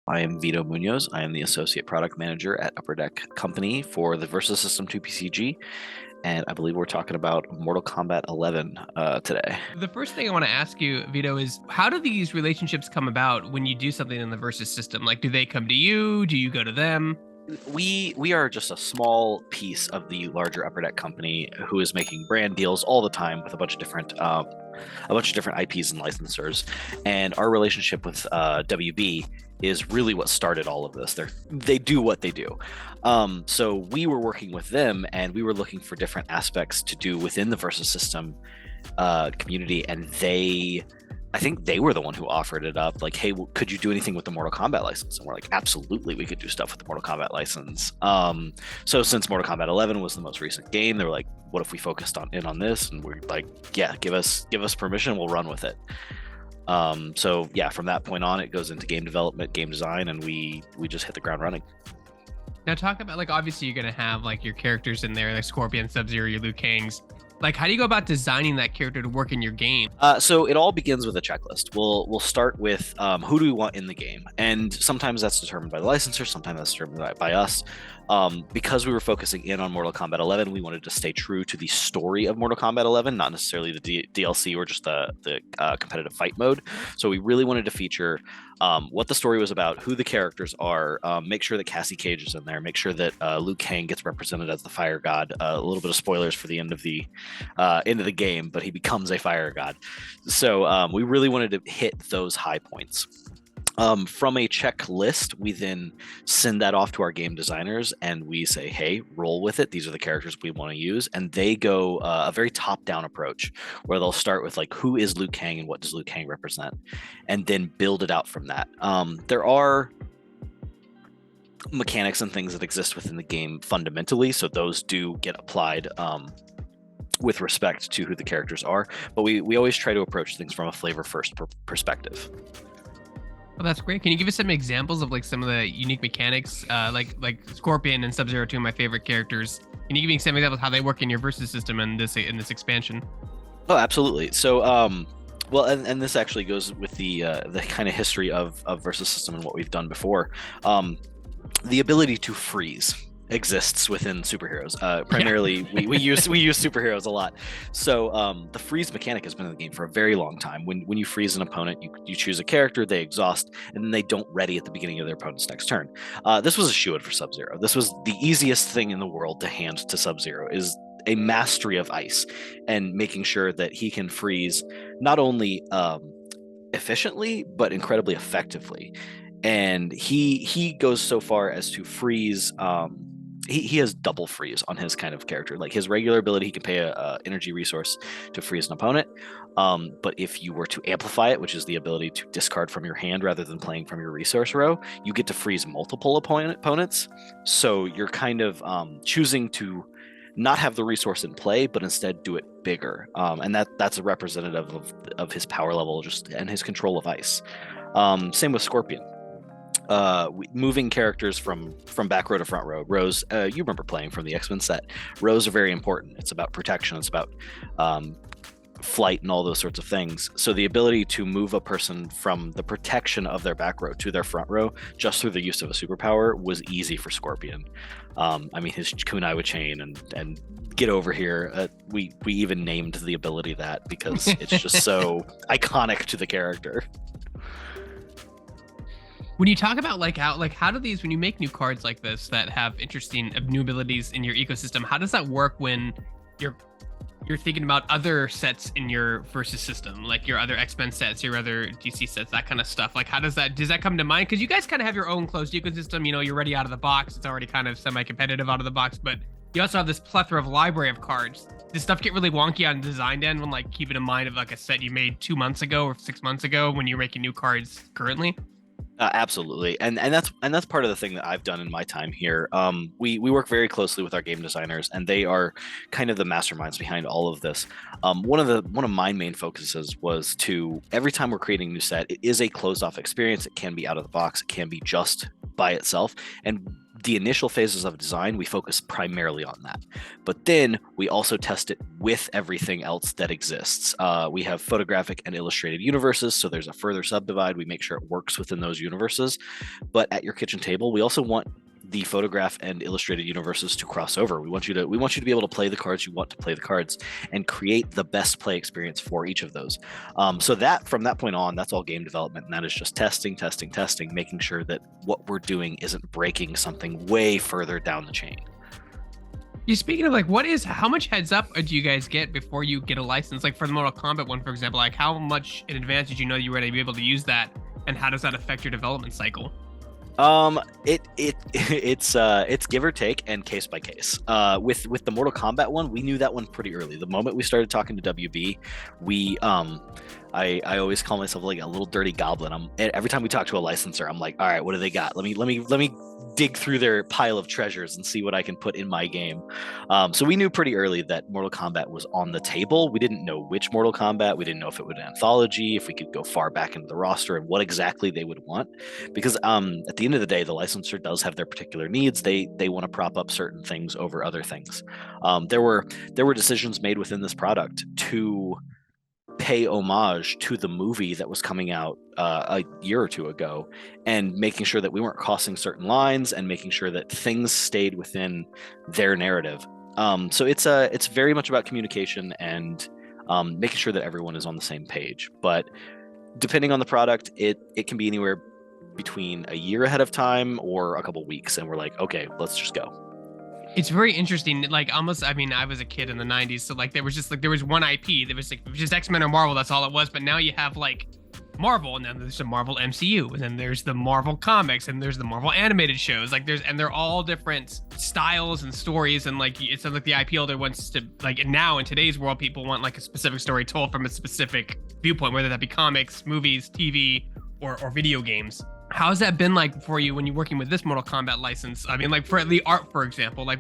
I am Vito Munoz. I am the Associate Product Manager at Upper Deck Company for the Versus System 2 PCG, and I believe we're talking about Mortal Kombat 11 today. The first thing I want to ask you, Vito, is how do these relationships come about when you do something in the Versus system? Like, do they come to you? Do you go to them? We are just a small piece of the larger Upper Deck Company who is making brand deals all the time with a bunch of different IPs and licensors, and our relationship with WB is really what started all of this. They do what they do. So we were working with them, and we were looking for different aspects to do within the Versus System community, and I think they were the one who offered it up. Like, hey, could you do anything with the Mortal Kombat license? And we're like, absolutely, we could do stuff with the Mortal Kombat license. So since Mortal Kombat 11 was the most recent game, they were like, what if we focused on this? And we're like, yeah, give us permission, we'll run with it. So yeah, from that point on, it goes into game development, game design, and we just hit the ground running. Now, talk about, like, obviously you're going to have like your characters in there, like Scorpion, Sub-Zero, your Liu Kangs. Like, how do you go about designing that character to work in your game? So it all begins with a checklist. We'll start with who do we want in the game, and sometimes that's determined by the licensor, sometimes that's determined by us. Because we were focusing in on Mortal Kombat 11, we wanted to stay true to the story of Mortal Kombat 11, not necessarily the DLC or just the competitive fight mode. So we really wanted to feature what the story was about, who the characters are, make sure that Cassie Cage is in there, make sure that Liu Kang gets represented as the fire god. A little bit of spoilers for the end of the game, but he becomes a fire god. So we really wanted to hit those high points. From a checklist, we then send that off to our game designers, and we say, hey, roll with it. These are the characters we want to use. And they go a very top-down approach, where they'll start with, like, who is Liu Kang and what does Liu Kang represent? And then build it out from that. There are mechanics and things that exist within the game fundamentally, so those do get applied with respect to who the characters are. But we always try to approach things from a flavor-first perspective. Well, that's great. Can you give us some examples of like some of the unique mechanics, like Scorpion and Sub-Zero, two of my favorite characters? Can you give me some examples of how they work in your Versus system and this expansion? Oh, absolutely. So, well, and this actually goes with the kind of history of Versus system and what we've done before. The ability to freeze exists within superheroes. Primarily, yeah. we use superheroes a lot. So the freeze mechanic has been in the game for a very long time. When you freeze an opponent, you choose a character, they exhaust, and then they don't ready at the beginning of their opponent's next turn. This was a shoo-in for Sub-Zero. This was the easiest thing in the world to hand to Sub-Zero, is a mastery of ice and making sure that he can freeze not only efficiently but incredibly effectively. And he goes so far as to freeze. He has double freeze on his kind of character. Like, his regular ability, he can pay a energy resource to freeze an opponent. But if you were to amplify it, which is the ability to discard from your hand rather than playing from your resource row, you get to freeze multiple opponents. So you're kind of choosing to not have the resource in play, but instead do it bigger. And that's a representative of his power level and his control of ice. Same with Scorpion. Moving characters from back row to front row. Rows, you remember playing from the X-Men set. Rows are very important. It's about protection. It's about flight and all those sorts of things. So the ability to move a person from the protection of their back row to their front row just through the use of a superpower was easy for Scorpion. I mean, his kunai chain and get over here. We even named the ability that because it's just so iconic to the character. When you talk about how do these, when you make new cards like this that have interesting new abilities in your ecosystem, how does that work when you're thinking about other sets in your Versus system, like your other X-Men sets, your other DC sets, that kind of stuff? Like, how does that come to mind? Because you guys kind of have your own closed ecosystem. You know, you're already out of the box. It's already kind of semi-competitive out of the box, but you also have this plethora of library of cards. Does stuff get really wonky on design end when, like, keeping in mind of like a set you made 2 months ago or 6 months ago when you're making new cards currently? Absolutely, and that's part of the thing that I've done in my time here. We work very closely with our game designers, and they are kind of the masterminds behind all of this. One of my main focuses was to, every time we're creating a new set, it is a closed off experience. It can be out of the box. It can be just by itself, and the initial phases of design, we focus primarily on that. But then we also test it with everything else that exists. We have photographic and illustrated universes, so there's a further subdivide. We make sure it works within those universes. But at your kitchen table, we also want the photograph and illustrated universes to cross over. We want you to be able to play the cards you want to play the cards and create the best play experience for each of those. So that from that point on, that's all game development, and that is just testing, making sure that what we're doing isn't breaking something way further down the chain. You speaking of like, how much heads up do you guys get before you get a license? Like for the Mortal Kombat one, for example, like how much in advance did you know you were going to be able to use that, and how does that affect your development cycle? It's give or take and case by case. With the Mortal Kombat one, we knew that one pretty early. The moment we started talking to WB, I always call myself like a little dirty goblin. Every time we talk to a licensor, I'm like, all right, what do they got? Let me dig through their pile of treasures and see what I can put in my game. So we knew pretty early that Mortal Kombat was on the table. We didn't know which Mortal Kombat. We didn't know if it would be an anthology, if we could go far back into the roster, and what exactly they would want. Because at the end of the day, the licensor does have their particular needs. They want to prop up certain things over other things. There were decisions made within this product to pay homage to the movie that was coming out a year or two ago, and making sure that we weren't crossing certain lines and making sure that things stayed within their narrative. So it's very much about communication and making sure that everyone is on the same page. But depending on the product, it can be anywhere between a year ahead of time or a couple weeks, and we're like, okay, let's just go. It's very interesting. Like almost, I mean, I was a kid in the 90s, so like there was one IP. There was like just X-Men or Marvel, that's all it was. But now you have like Marvel, and then there's the Marvel MCU, and then there's the Marvel comics, and there's the Marvel animated shows. Like they're all different styles and stories, and like it's like the IP holder wants to, like, now in today's world, people want like a specific story told from a specific viewpoint, whether that be comics, movies, TV, or video games. How's that been like for you when you're working with this Mortal Kombat license? I mean, like for the art, for example, like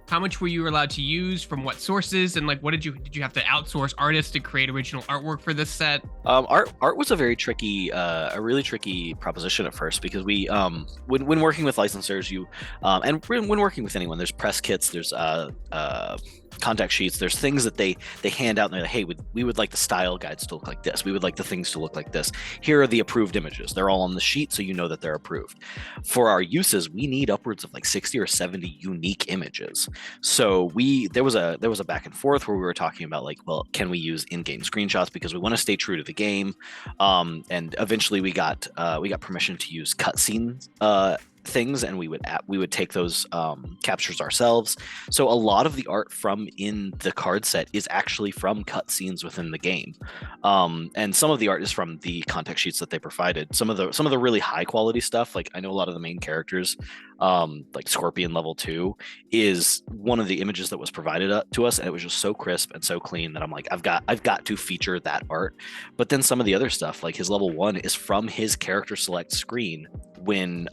how much were you allowed to use from what sources, and like what did you have to outsource artists to create original artwork for this set? Art was a really tricky proposition at first, because we when working with licensors, and when working with anyone, there's press kits, there's contact sheets, there's things that they hand out, and they're like, hey, we would like the style guides to look like this, we would like the things to look like this, here are the approved images, they're all on the sheet, so you know that they're approved. For our uses, we need upwards of like 60 or 70 unique images. So there was a back and forth where we were talking about like, well, can we use in-game screenshots, because we want to stay true to the game, and eventually we got permission to use cutscenes things, and we would take those captures ourselves. So a lot of the art from in the card set is actually from cutscenes within the game, and some of the art is from the context sheets that they provided. Some of the really high quality stuff, like I know a lot of the main characters, like Scorpion level 2 is one of the images that was provided to us, and it was just so crisp and so clean that I'm like, I've got to feature that art. But then some of the other stuff, like his level 1 is from his character select screen when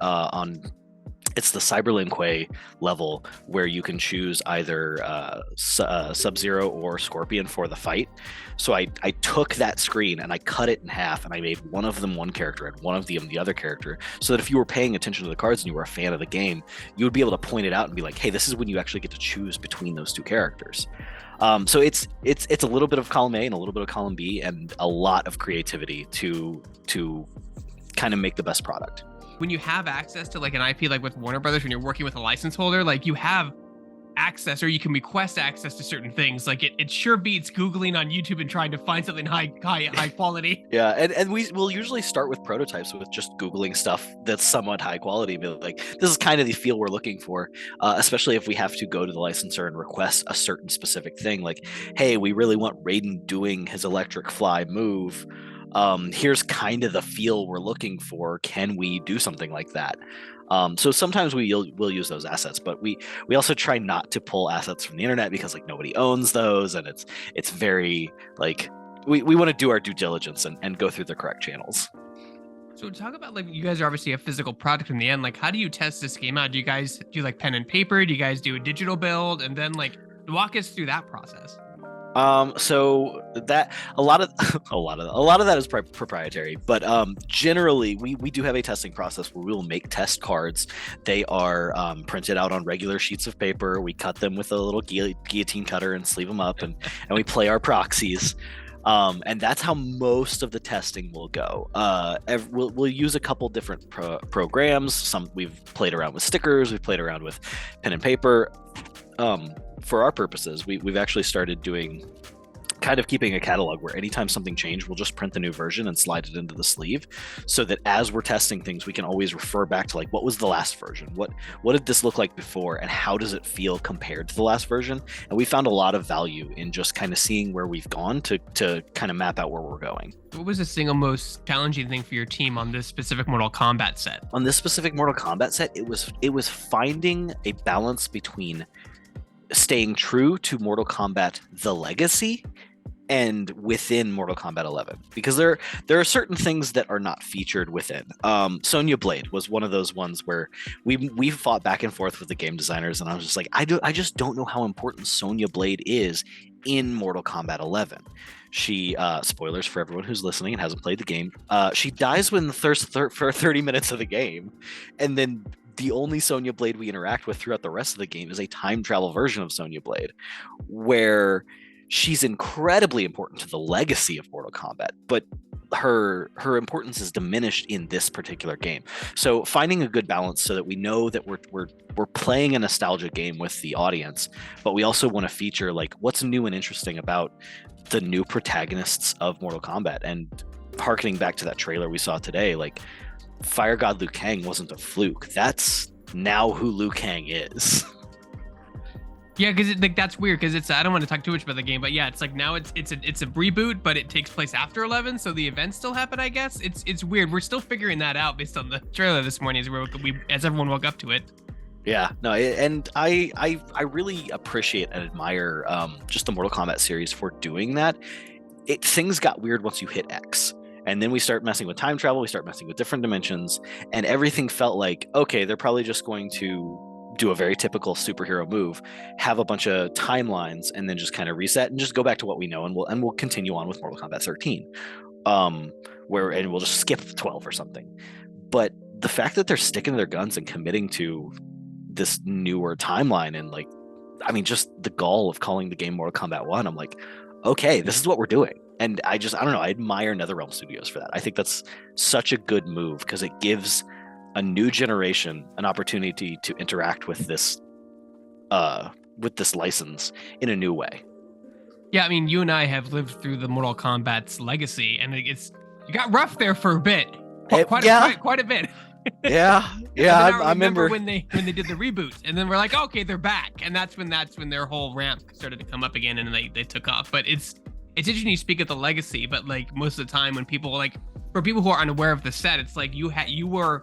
it's the Cyberlinque level, where you can choose either Sub-Zero or Scorpion for the fight. So I took that screen and I cut it in half, and I made one of them one character and one of them the other character, so that if you were paying attention to the cards and you were a fan of the game, you would be able to point it out and be like, hey, this is when you actually get to choose between those two characters. So it's a little bit of column A and a little bit of column B, and a lot of creativity to kind of make the best product. When you have access to like an IP, like with Warner Brothers, when you're working with a license holder, like you have access, or you can request access to certain things. Like it sure beats Googling on YouTube and trying to find something high quality. Yeah, and we'll usually start with prototypes, with just Googling stuff that's somewhat high quality, but like, this is kind of the feel we're looking for, especially if we have to go to the licensor and request a certain specific thing, like, hey, we really want Raiden doing his electric fly move. Here's kind of the feel we're looking for. Can we do something like that? So sometimes we'll use those assets, but we also try not to pull assets from the internet, because like nobody owns those, and it's very like, we want to do our due diligence and go through the correct channels. So talk about, like, you guys are obviously a physical product in the end. Like, how do you test this game out? Do you guys do like pen and paper? Do you guys do a digital build? And then like walk us through that process. So that a lot of a lot of that is proprietary, but generally we do have a testing process where we will make test cards. They are printed out on regular sheets of paper. We cut them with a little guillotine cutter and sleeve them up, and we play our proxies. And that's how most of the testing will go. We'll use a couple different programs. Some we've played around with stickers, we've played around with pen and paper. For our purposes, we've actually started doing kind of keeping a catalog where anytime something changed, we'll just print the new version and slide it into the sleeve, so that as we're testing things, we can always refer back to like, what was the last version? What did this look like before, and how does it feel compared to the last version? And we found a lot of value in just kind of seeing where we've gone to kind of map out where we're going. What was the single most challenging thing for your team on this specific Mortal Kombat set? On this specific Mortal Kombat set, it was finding a balance between staying true to Mortal Kombat the Legacy and within Mortal Kombat 11, because there are certain things that are not featured within. Sonya Blade was one of those ones where we fought back and forth with the game designers, and I was just like, I just don't know how important Sonya Blade is in Mortal Kombat 11. She spoilers for everyone who's listening and hasn't played the game, she dies within the first 30 minutes of the game, and then the only Sonya Blade we interact with throughout the rest of the game is a time travel version of Sonya Blade, where she's incredibly important to the legacy of Mortal Kombat, but her importance is diminished in this particular game. So finding a good balance so that we know that we're playing a nostalgia game with the audience, but we also want to feature like what's new and interesting about the new protagonists of Mortal Kombat. And harkening back to that trailer we saw today, like Fire God Liu Kang wasn't a fluke. That's now who Liu Kang is. Yeah, because like that's weird. Because it's I don't want to talk too much about the game, but yeah, it's like now it's a reboot, but it takes place after 11, so the events still happen. I guess it's weird. We're still figuring that out based on the trailer this morning as everyone woke up to it. Yeah, no, and I really appreciate and admire just the Mortal Kombat series for doing that. Things got weird once you hit X. And then we start messing with time travel, we start messing with different dimensions, and everything felt like, okay, they're probably just going to do a very typical superhero move, have a bunch of timelines, and then just kind of reset and just go back to what we know, and we'll continue on with Mortal Kombat 13, and we'll just skip 12 or something. But the fact that they're sticking to their guns and committing to this newer timeline, and like, I mean, just the gall of calling the game Mortal Kombat 1, I'm like, okay, this is what we're doing. And I don't know, I admire Netherrealm Studios for that. I think that's such a good move because it gives a new generation an opportunity to interact with this license in a new way. Yeah, I mean, you and I have lived through the Mortal Kombat's legacy, and it got rough there for a bit. Quite a bit. Yeah, I remember when they did the reboot, and then we're like, okay, they're back, and that's when their whole ramp started to come up again, and they took off. But it's interesting you speak of the legacy, but like most of the time when people like, for people who are unaware of the set, it's like you were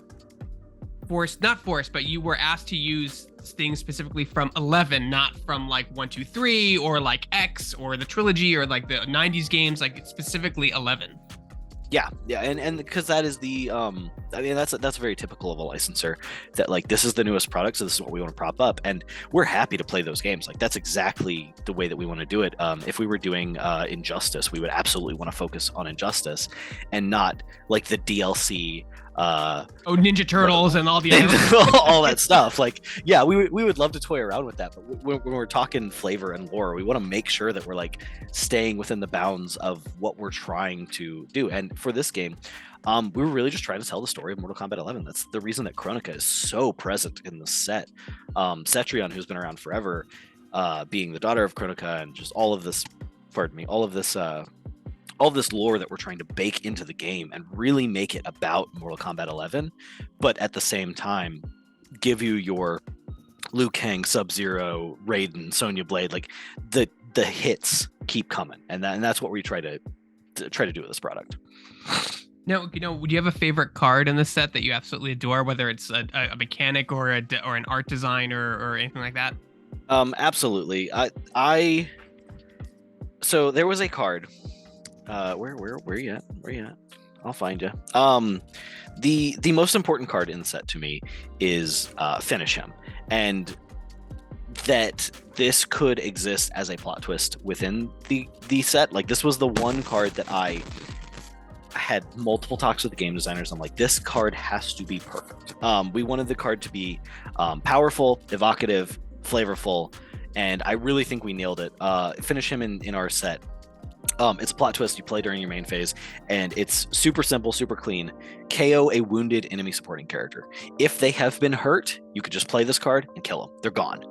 not forced, but you were asked to use things specifically from 11, not from like 1, 2, 3 or like X or the trilogy or like the 90s games, like specifically 11. Yeah, and because that is the I mean that's very typical of a licensor, that like this is the newest product, so this is what we want to prop up, and we're happy to play those games. Like that's exactly the way that we want to do it. If we were doing Injustice, we would absolutely want to focus on Injustice and not like the DLC Ninja Turtles and all the other all that stuff. Like, yeah, we would love to toy around with that, but when we're talking flavor and lore, we want to make sure that we're like staying within the bounds of what we're trying to do. And for this game, we were really just trying to tell the story of Mortal Kombat 11. That's the reason that Kronika is so present in the set. Cetrion, who's been around forever, being the daughter of Kronika, and just all of this lore that we're trying to bake into the game and really make it about Mortal Kombat 11, but at the same time give you your Liu Kang, Sub-Zero, Raiden, Sonya Blade, like the hits keep coming, and that's what we try to do with this product. Now, do you have a favorite card in the set that you absolutely adore, whether it's a mechanic or an art design or anything like that? Absolutely. So there was a card. Where you at? I'll find you. The most important card in the set to me is Finish Him, and that this could exist as a plot twist within the set. Like, this was the one card that I had multiple talks with the game designers. I'm like, this card has to be perfect. We wanted the card to be powerful, evocative, flavorful, and I really think we nailed it. Finish him in our set. It's a plot twist you play during your main phase, and it's super simple, super clean. KO a wounded enemy supporting character. If they have been hurt, you could just play this card and kill them. They're gone.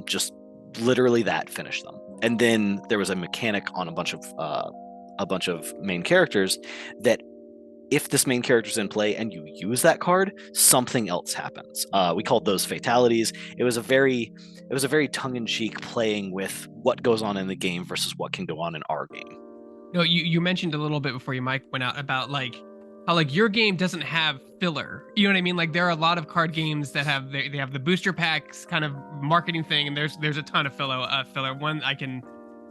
Just literally that, finish them. And then there was a mechanic on a bunch of main characters that if this main character's in play and you use that card, something else happens. We called those fatalities. It was a very tongue-in-cheek playing with what goes on in the game versus what can go on in our game. No, you mentioned a little bit before your mic went out about like how like your game doesn't have filler. You know what I mean? Like there are a lot of card games that have they have the booster packs kind of marketing thing, and there's a ton of filler. One I can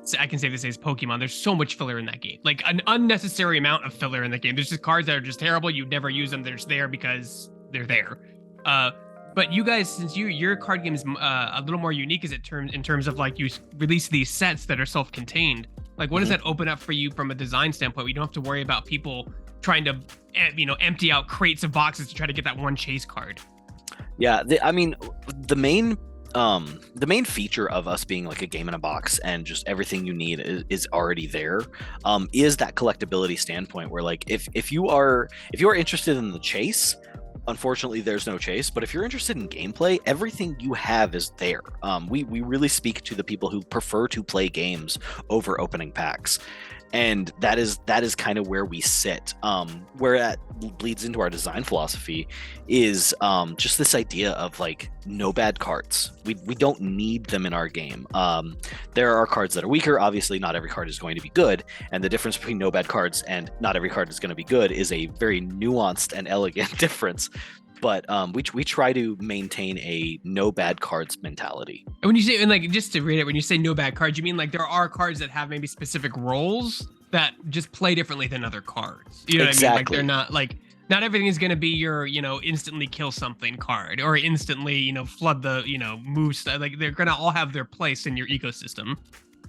safely say is Pokemon. There's so much filler in that game, like an unnecessary amount of filler in the game. There's just cards that are just terrible. You'd never use them. They're just there because they're there. But you guys, since your card game is a little more unique, in terms of like you release these sets that are self-contained. Like, what does that open up for you from a design standpoint? You don't have to worry about people trying to, empty out crates of boxes to try to get that one chase card. Yeah, the main feature of us being like a game in a box and just everything you need is already there, is that collectability standpoint where like if you are interested in the chase, unfortunately there's no chase, but if you're interested in gameplay, everything you have is there. We really speak to the people who prefer to play games over opening packs, and that is kind of where we sit. Where that bleeds into our design philosophy is just this idea of like no bad cards. We don't need them in our game. There are cards that are weaker. Obviously, not every card is going to be good, and the difference between no bad cards and not every card is going to be good is a very nuanced and elegant difference. But we try to maintain a no bad cards mentality. And when you say, and like just to read it, when you say no bad cards, you mean like there are cards that have maybe specific roles that just play differently than other cards. You know what I mean? Like they're not like, not everything is going to be your, instantly kill something card or instantly, flood the, moves. Like they're going to all have their place in your ecosystem.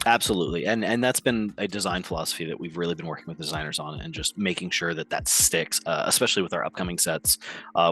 Absolutely. And that's been a design philosophy that we've really been working with designers on, and just making sure that sticks, especially with our upcoming sets,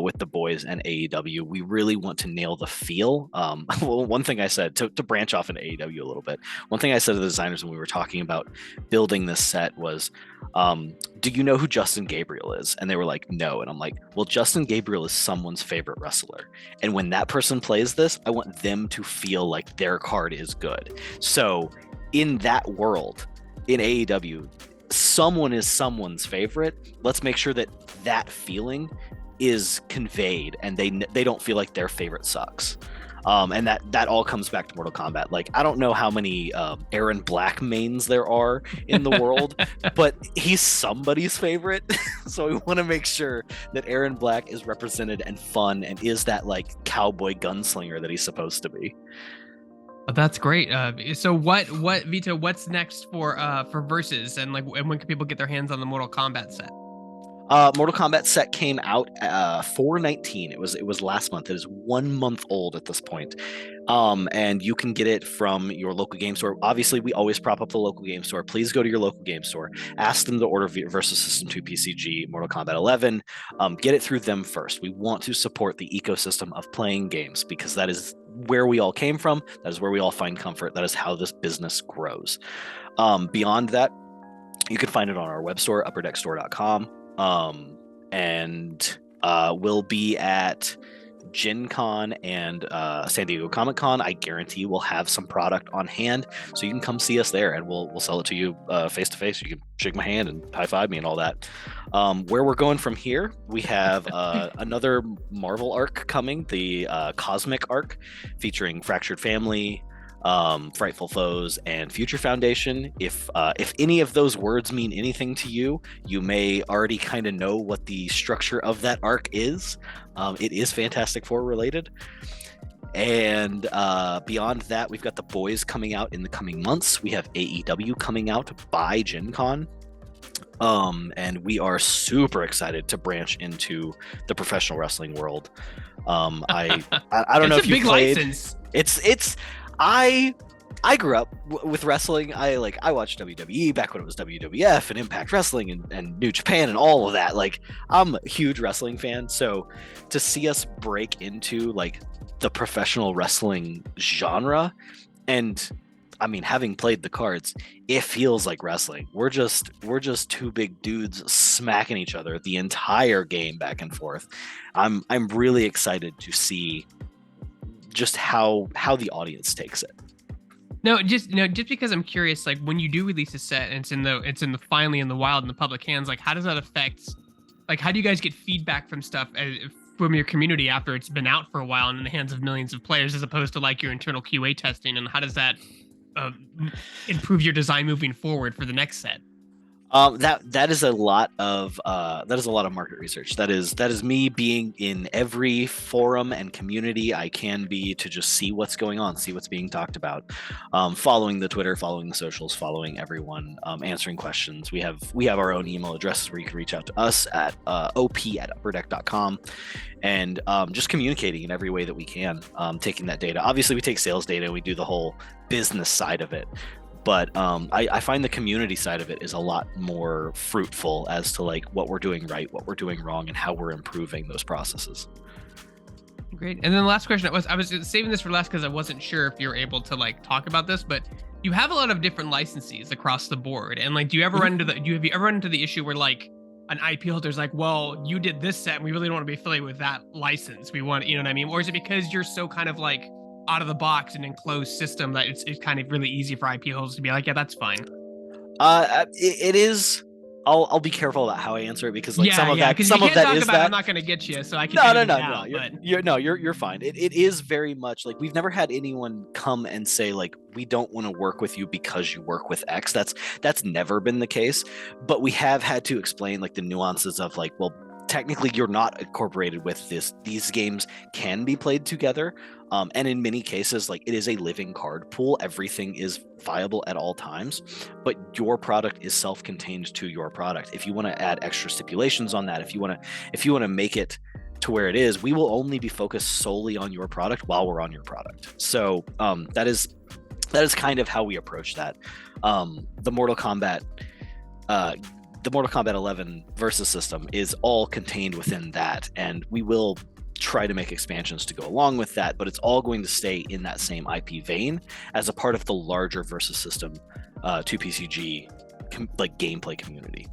with the boys and AEW. We really want to nail the feel. Well, one thing I said to branch off into AEW a little bit, one thing I said to the designers when we were talking about building this set was, do you know who Justin Gabriel is? And they were like, no. And I'm like, well, Justin Gabriel is someone's favorite wrestler. And when that person plays this, I want them to feel like their card is good. So in that world, in AEW, someone is someone's favorite. Let's make sure that feeling is conveyed, and they don't feel like their favorite sucks. And that all comes back to Mortal Kombat. Like, I don't know how many Aaron Black mains there are in the world, but he's somebody's favorite. So we want to make sure that Aaron Black is represented and fun and is that like cowboy gunslinger that he's supposed to be. That's great. So what Vito, what's next for Versus, and when can people get their hands on the Mortal Kombat set? Mortal Kombat set came out 4/19. It was last month. It is 1 month old at this point. And you can get it from your local game store. Obviously, we always prop up the local game store. Please go to your local game store. Ask them to order Versus System 2 PCG Mortal Kombat 11. Get it through them first. We want to support the ecosystem of playing games, because that is where we all came from. That is where we all find comfort. That is how this business grows. Beyond that, you can find it on our web store, upperdeckstore.com. And we'll be at Gen Con and San Diego Comic Con. I guarantee we'll have some product on hand, so you can come see us there, and we'll sell it to you face to face. You can shake my hand and high five me and all that. Where we're going from here, we have another Marvel arc coming, the Cosmic arc, featuring Fractured Family, Frightful Foes, and Future Foundation. If any of those words mean anything to you, you may already kind of know what the structure of that arc is. It is Fantastic Four related. And beyond that, we've got the boys coming out in the coming months. We have AEW coming out by Gen Con. And we are super excited to branch into the professional wrestling world. I don't know It's if a you big played. license. It's I grew up with wrestling. I watched WWE back when it was WWF and Impact Wrestling and New Japan and all of that. Like, I'm a huge wrestling fan, so to see us break into like the professional wrestling genre, and I mean, having played the cards, it feels like wrestling. We're just two big dudes smacking each other the entire game back and forth. I'm really excited to see just how the audience takes it. No, just because I'm curious, like when you do release a set and it's in the finally in the wild in the public hands, like how does that affect, like how do you guys get feedback from stuff from your community after it's been out for a while and in the hands of millions of players, as opposed to like your internal QA testing, and how does that uh, improve your design moving forward for the next set? That is a lot of market research. That is me being in every forum and community I can be to just see what's going on, see what's being talked about, following the Twitter, following the socials, following everyone, answering questions. We have our own email addresses where you can reach out to us at op@upperdeck.com, and just communicating in every way that we can, taking that data. Obviously, we take sales data and we do the whole business side of it, but I find the community side of it is a lot more fruitful as to like what we're doing right, what we're doing wrong, and how we're improving those processes. Great. And then the last question, I was saving this for last because I wasn't sure if you're able to like talk about this, but you have a lot of different licensees across the board. And like, do you ever run into have you ever run into the issue where like an IP holder's like, well, you did this set and we really don't want to be affiliated with that license. We want, you know what I mean? Or is it because you're so kind of like out of the box and enclosed system that it's kind of really easy for IP holders to be like, yeah, that's fine? It is. I'll be careful about how I answer it, because like Yeah, yeah, because you some of can't that talk is about that. I'm not going to get you, so I can No, no, edit no, it no. out, but You're fine. It is very much like we've never had anyone come and say like we don't want to work with you because you work with X. That's never been the case. But we have had to explain like the nuances of like, well, technically you're not incorporated with this. These games can be played together. And in many cases, like it is a living card pool. Everything is viable at all times, but your product is self-contained to your product. If you want to add extra stipulations on that, if you want to make it to where it is, we will only be focused solely on your product while we're on your product. So that is kind of how we approach that. The Mortal Kombat 11 versus system is all contained within that, and we will try to make expansions to go along with that, but it's all going to stay in that same IP vein as a part of the larger versus system 2PCG like gameplay community.